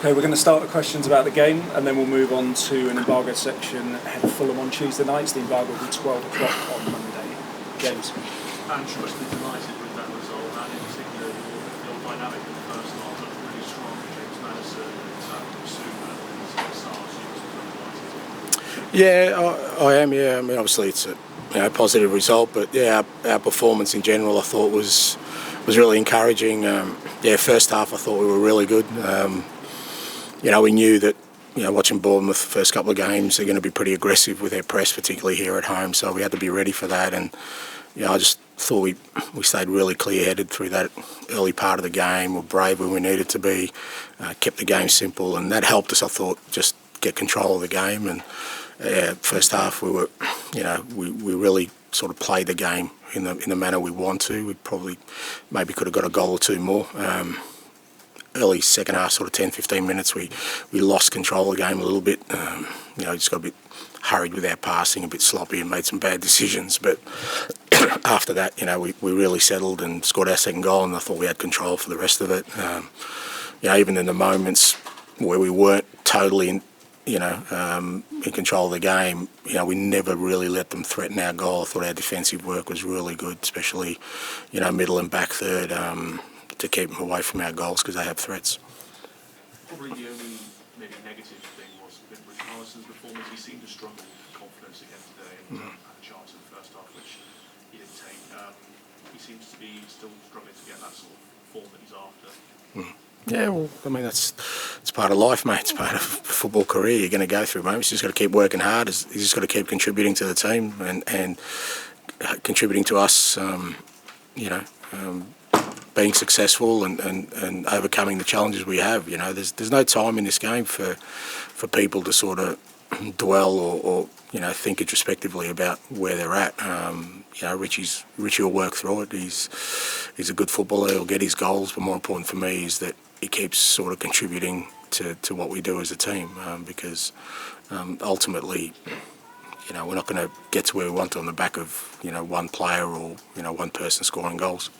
Okay, we're going to start with questions about the game, and then we'll move on to an embargo section ahead of Fulham on Tuesday nights. The embargo will be 12 o'clock on Monday. James. Ange must be delighted with that result, and in particular your dynamic in the first half looked really strong. James Madison and Zuma and Sars, you must be delighted. Yeah, I am. Yeah, I mean, obviously it's a positive result, but yeah, our performance in general I thought was really encouraging. First half I thought we were really good. We knew that. Watching Bournemouth the first couple of games, they're going to be pretty aggressive with their press, particularly here at home. So we had to be ready for that. And I just thought we stayed really clear-headed through that early part of the game. We're brave when we needed to be, kept the game simple, and that helped us. I thought just get control of the game. And first half we were, we really sort of played the game in the manner we want to. We probably maybe could have got a goal or two more. Early second half, sort of 10-15 minutes, we lost control of the game a little bit. Just got a bit hurried with our passing, a bit sloppy, and made some bad decisions. But after that, we really settled and scored our second goal, and I thought we had control for the rest of it. Even in the moments where we weren't totally in control of the game, we never really let them threaten our goal. I thought our defensive work was really good, especially, middle and back third. To keep them away from our goals because they have threats. Probably the only maybe negative thing was with Harrison's performance. He seemed to struggle with confidence again today and had a chance in the first half which he didn't take. He seems to be still struggling to get that sort of form that he's after. Yeah, well, I mean it's part of life, mate. It's part of a football career. You're going to go through moments. You've just got to keep working hard. He's just got to keep contributing to the team and contributing to us. Being successful and overcoming the challenges we have. There's no time in this game for people to sort of dwell or think introspectively about where they're at. Richie will work through it. He's a good footballer. He'll get his goals, but more important for me is that he keeps sort of contributing to what we do as a team because ultimately, we're not going to get to where we want to on the back of one player or one person scoring goals.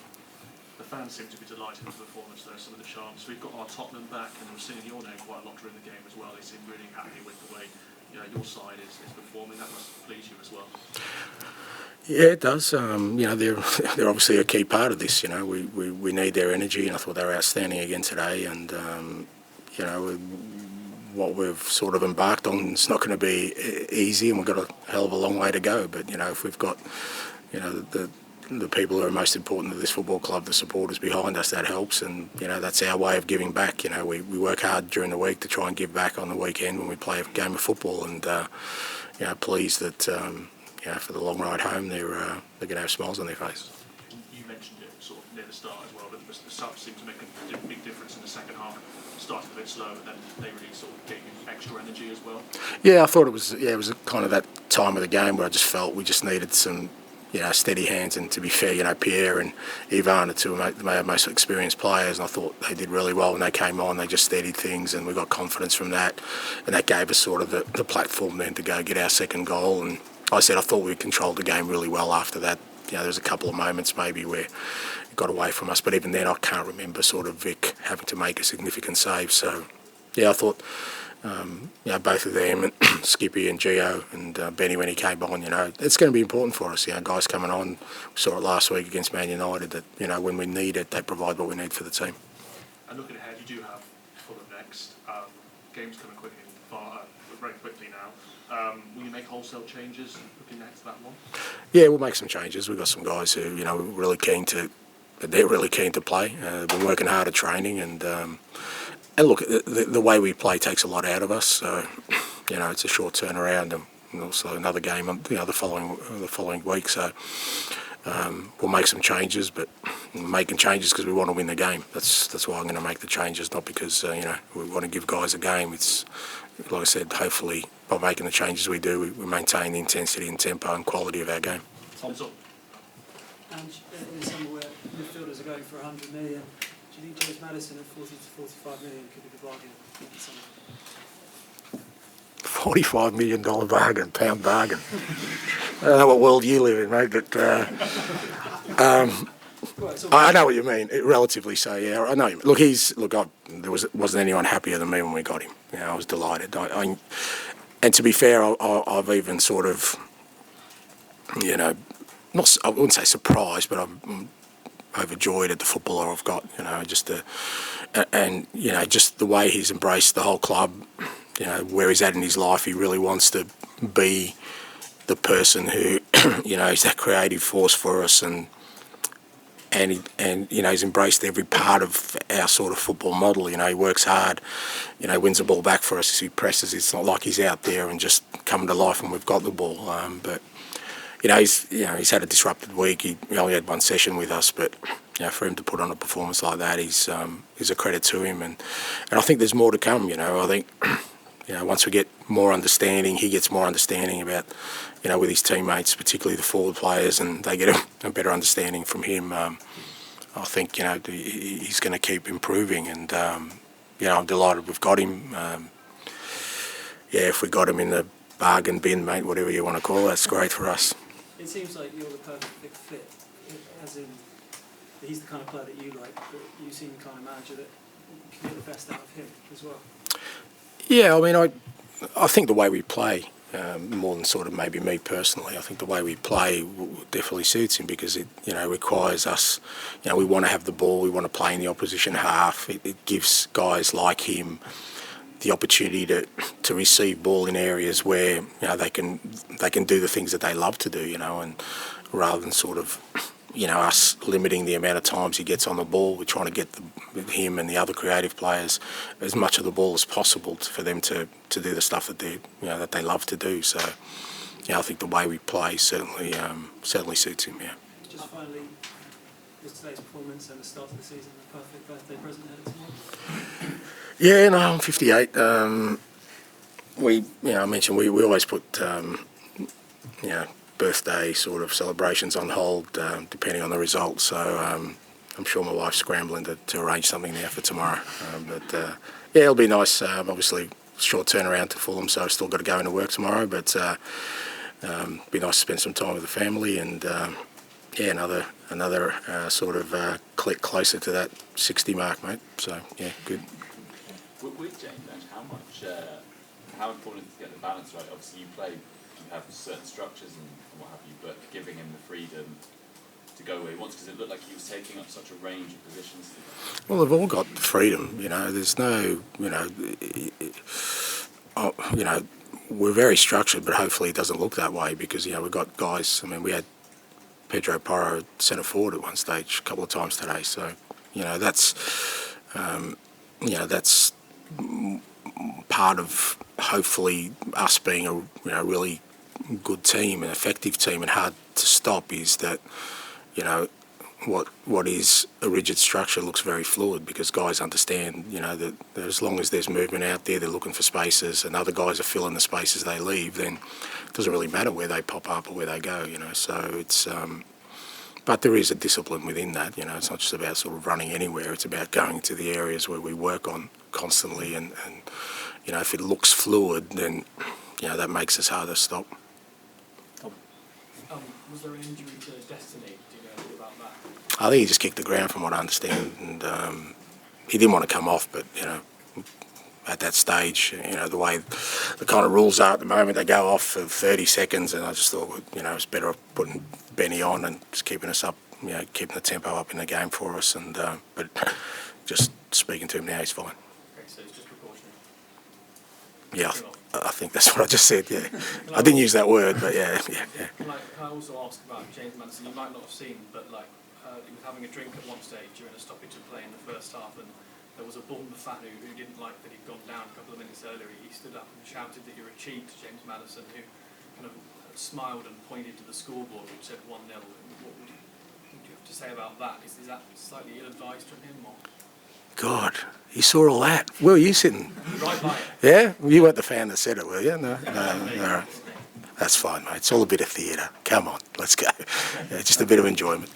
The fans seem to be delighted with the performance though, some of the chants. We've got our Tottenham back and we're singing your name quite a lot during the game as well. They seem really happy with the way your side is performing. That must please you as well. Yeah, it does. They're obviously a key part of this. We need their energy, and I thought they were outstanding again today. And what we've sort of embarked on, it's not going to be easy, and we've got a hell of a long way to go. But if we've got the people who are most important to this football club, the supporters behind us, that helps, and that's our way of giving back. We work hard during the week to try and give back on the weekend when we play a game of football, and pleased that for the long ride home they're going to have smiles on their face. You mentioned it sort of near the start as well, but the subs seemed to make a big difference in the second half. Started a bit slow, but then they really sort of gave you extra energy as well. Yeah, I thought it was kind of that time of the game where I just felt we just needed some steady hands, and to be fair, Pierre and Ivan are two of my most experienced players, and I thought they did really well when they came on. They just steadied things, and we got confidence from that, and that gave us sort of the platform then to go get our second goal. And I thought we controlled the game really well after that. There's a couple of moments maybe where it got away from us, but even then I can't remember sort of Vic having to make a significant save. So I thought both of them, and Skippy and Gio and Benny when he came on, it's going to be important for us. Guys coming on, we saw it last week against Man United that, when we need it, they provide what we need for the team. And looking ahead, you do have Fulham next. Games coming very quickly now. Will you make wholesale changes looking ahead to that one? Yeah, we'll make some changes. We've got some guys who, they're really keen to play. Been working hard at training, and look, the way we play takes a lot out of us. So, it's a short turnaround, and also another game the following week. So, we'll make some changes, but making changes because we want to win the game. That's why I'm going to make the changes, not because we want to give guys a game. It's like I said, hopefully by making the changes we do, we maintain the intensity and tempo and quality of our game. Ange, in the summer where midfielders are going for 100 million, do you think James Madison at 40 to 45 million could be the bargain in the summer? $45 million bargain, pound bargain. I don't know what world you live in, mate, but Well, it's all I know what you mean. Relatively so, yeah. I know. What you mean. Look. Wasn't anyone happier than me when we got him. You know, I was delighted. And to be fair, I've even sort of, you know, I wouldn't say surprised, but I'm overjoyed at the footballer I've got. You know, and you know, just the way he's embraced the whole club. You know, where he's at in his life, he really wants to be the person who, you know, is that creative force for us, and you know, he's embraced every part of our sort of football model. You know, he works hard, you know, wins the ball back for us as he presses. It's not like he's out there and just coming to life when we've got the ball. But you know, he's had a disrupted week. He only had one session with us, but you know, for him to put on a performance like that is a credit to him. And I think there's more to come. You know, I think. You know, once we get more understanding, he gets more understanding about, you know, with his teammates, particularly the forward players, and they get a better understanding from him. I think, you know, he's going to keep improving, and, you know, I'm delighted we've got him. Yeah, if we got him in the bargain bin, mate, whatever you want to call it, that's great for us. It seems like you're the perfect fit, as in he's the kind of player that you like, but you seem the kind of manager that can get the best out of him as well. Yeah, I mean, I think the way we play, more than sort of maybe me personally, I think the way we play definitely suits him, because it, you know, requires us, you know, we want to have the ball, we want to play in the opposition half. It gives guys like him the opportunity to receive ball in areas where, you know, they can do the things that they love to do, you know, and rather than sort of, you know, us limiting the amount of times he gets on the ball, we're trying to get him and the other creative players as much of the ball as possible for them to do the stuff that they love to do. So, you know, I think the way we play certainly suits him. Yeah. Just finally, yesterday's performance and the start of the season, the perfect birthday present ahead of tomorrow. Yeah, no, I'm 58. I mentioned we always put you know, birthday sort of celebrations on hold, depending on the result. So I'm sure my wife's scrambling to arrange something there for tomorrow. But yeah, it'll be nice. Obviously, short turnaround to Fulham, so I've still got to go into work tomorrow. But be nice to spend some time with the family, and yeah, another sort of click closer to that 60 mark, mate. So yeah, good. With James, how important is it to get the balance right? Obviously, you have certain structures and what have you, but giving him the freedom to go where he wants, because it looked like he was taking up such a range of positions. Well, they've all got freedom, you know. There's no, you know, we're very structured, but hopefully it doesn't look that way, because, you know, we've got guys. I mean, we had Pedro Porro centre forward at one stage a couple of times today, so you know that's part of hopefully us being a really good team, an effective team, and hard to stop, is that, you know, what is a rigid structure looks very fluid, because guys understand, you know, that as long as there's movement out there, they're looking for spaces, and other guys are filling the spaces they leave, then it doesn't really matter where they pop up or where they go, you know. So it's but there is a discipline within that, you know. It's not just about sort of running anywhere, it's about going to the areas where we work on constantly, and you know, if it looks fluid, then, you know, that makes us harder to stop. Was there an injury to Destiny? Do you know anything about that? I think he just kicked the ground, from what I understand, and he didn't want to come off, but, you know, at that stage, you know, the way the kind of rules are at the moment, they go off for 30 seconds, and I just thought, you know, it's better putting Benny on and just keeping us up, you know, keeping the tempo up in the game for us, and but just speaking to him now, he's fine. Okay, so it's just precautionary. Yeah, I think that's what I just said, yeah. I didn't use that word, but yeah. Like, can I also ask about James Maddison? You might not have seen, but like, he was having a drink at one stage during a stoppage of play in the first half, and there was a Bournemouth fan who didn't like that he'd gone down a couple of minutes earlier. He stood up and shouted that you're a cheat to James Maddison, who kind of smiled and pointed to the scoreboard, which said 1-0. What would you have to say about that? Is that slightly ill-advised from him, or...? God, you saw all that. Where were you sitting? Right by it. Yeah? You weren't the fan that said it, were you? No. That's fine, mate. It's all a bit of theatre. Come on, let's go. Yeah, just a bit of enjoyment.